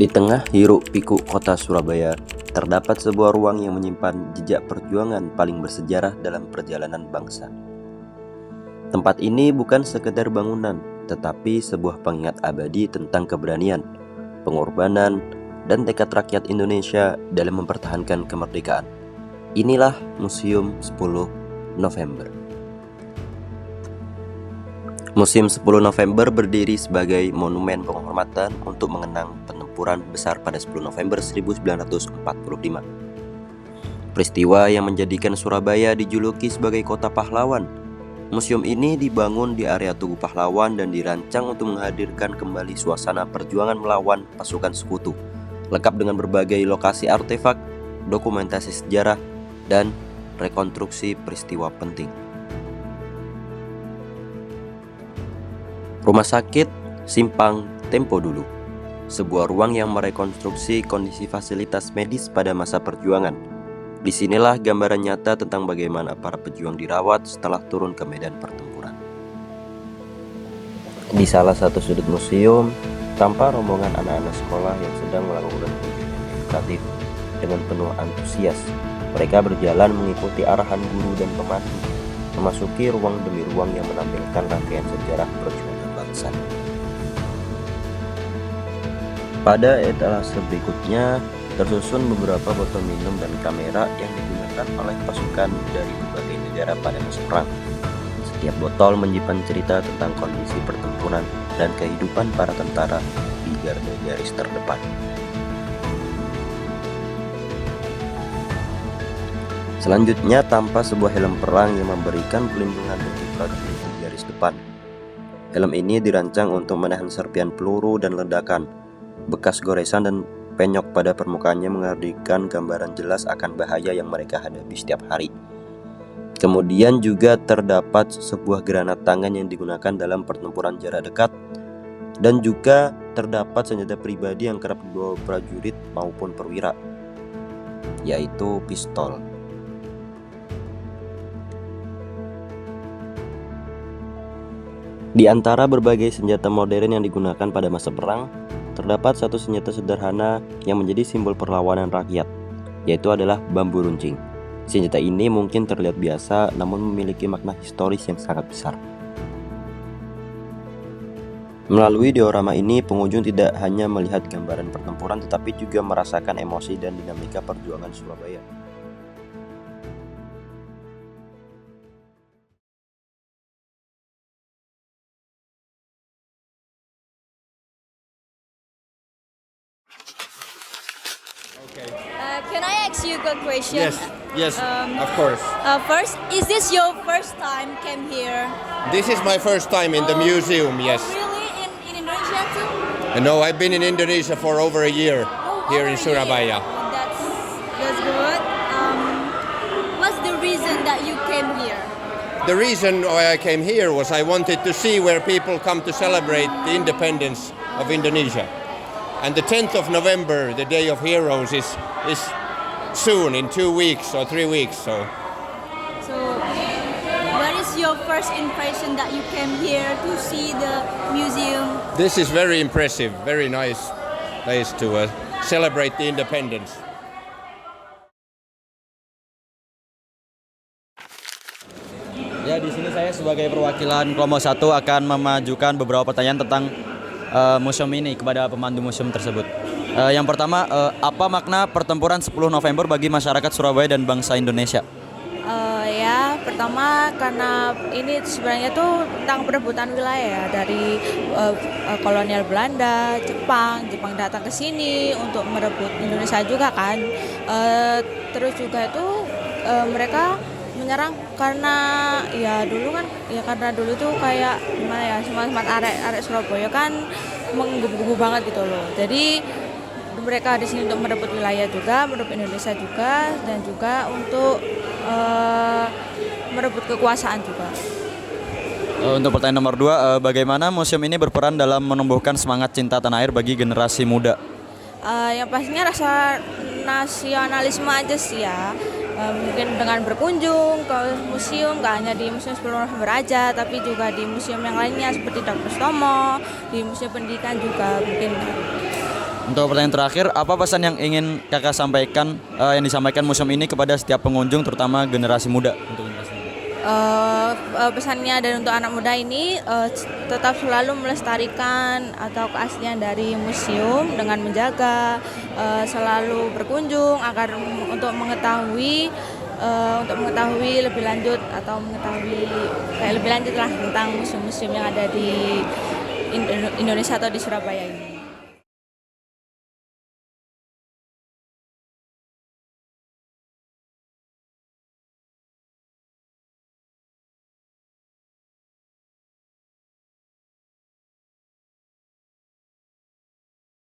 Di tengah hiruk-pikuk kota Surabaya, terdapat sebuah ruang yang menyimpan jejak perjuangan paling bersejarah dalam perjalanan bangsa. Tempat ini bukan sekedar bangunan, tetapi sebuah pengingat abadi tentang keberanian, pengorbanan, dan tekad rakyat Indonesia dalam mempertahankan kemerdekaan. Inilah Museum 10 November. Museum 10 November berdiri sebagai monumen penghormatan untuk mengenang pertempuran besar pada 10 November 1945. Peristiwa yang menjadikan Surabaya dijuluki sebagai kota pahlawan. Museum ini dibangun di area Tugu Pahlawan dan dirancang untuk menghadirkan kembali suasana perjuangan melawan pasukan sekutu, lengkap dengan berbagai lokasi artefak, dokumentasi sejarah, dan rekonstruksi peristiwa penting. Rumah Sakit Simpang Tempo Dulu, sebuah ruang yang merekonstruksi kondisi fasilitas medis pada masa perjuangan. Disinilah gambaran nyata tentang bagaimana para pejuang dirawat setelah turun ke medan pertempuran. Di salah satu sudut museum, tampak rombongan anak-anak sekolah yang sedang melakukan kunjungan edukatif dengan penuh antusias. Mereka berjalan mengikuti arahan guru dan pemandu, memasuki ruang demi ruang yang menampilkan rangkaian sejarah perjuangan bangsa. Pada etalase berikutnya tersusun beberapa botol minum dan kamera yang digunakan oleh pasukan dari berbagai negara pada masa perang. Setiap botol menyimpan cerita tentang kondisi pertempuran dan kehidupan para tentara di garda garis terdepan. Selanjutnya tampak sebuah helm perang yang memberikan perlindungan bagi prajurit di garis depan. Helm ini dirancang untuk menahan serpian peluru dan ledakan. Bekas goresan dan penyok pada permukaannya menghadirkan gambaran jelas akan bahaya yang mereka hadapi setiap hari. Kemudian juga terdapat sebuah granat tangan yang digunakan dalam pertempuran jarak dekat, dan juga terdapat senjata pribadi yang kerap dibawa prajurit maupun perwira, yaitu pistol. Di antara berbagai senjata modern yang digunakan pada masa perang, terdapat satu senjata sederhana yang menjadi simbol perlawanan rakyat, yaitu adalah bambu runcing. Senjata ini mungkin terlihat biasa, namun memiliki makna historis yang sangat besar. Melalui diorama ini, pengunjung tidak hanya melihat gambaran pertempuran, tetapi juga merasakan emosi dan dinamika perjuangan Surabaya. Can I ask you a good question? Yes, of course. First, is this your first time came here? This is my first time in the museum, yes. Really? In Indonesia too? No, I've been in Indonesia for over a year here in Surabaya. That's good. What's the reason that you came here? The reason why I came here was I wanted to see where people come to celebrate the independence of Indonesia. And the 10th of November, the Day of Heroes, is soon, in 2 weeks or 3 weeks. So what is your first impression that you came here to see the museum? this is very impressive, very nice place to celebrate the independence. Ya, di sini saya sebagai perwakilan kelompok 1 akan memajukan beberapa pertanyaan tentang museum ini kepada pemandu museum tersebut. Yang pertama, apa makna pertempuran 10 November bagi masyarakat Surabaya dan bangsa Indonesia? Pertama karena ini sebenarnya tuh tentang perebutan wilayah dari kolonial Belanda, Jepang datang ke sini untuk merebut Indonesia juga kan. Terus juga itu mereka menyerang karena karena dulu tuh kayak gimana ya, semangat arek Surabaya kan menggebu-gebu banget gitu loh. Jadi mereka di sini untuk merebut wilayah juga, merebut Indonesia juga, dan juga untuk merebut kekuasaan juga. Untuk pertanyaan nomor 2, bagaimana museum ini berperan dalam menumbuhkan semangat cinta tanah air bagi generasi muda? Yang pastinya rasa nasionalisme aja sih ya. Mungkin dengan berkunjung ke museum, gak hanya di Museum 10 November aja, tapi juga di museum yang lainnya seperti Dr. Sutomo, di Museum Pendidikan juga mungkin. Untuk pertanyaan terakhir, apa pesan yang ingin kakak sampaikan, yang disampaikan museum ini kepada setiap pengunjung, terutama generasi muda? Untuk generasi muda. Pesannya dan untuk anak muda ini tetap selalu melestarikan atau keaslian dari museum dengan menjaga, selalu berkunjung agar untuk mengetahui lebih lanjut atau mengetahui kayak lebih lanjut lah tentang museum-museum yang ada di Indonesia atau di Surabaya ini.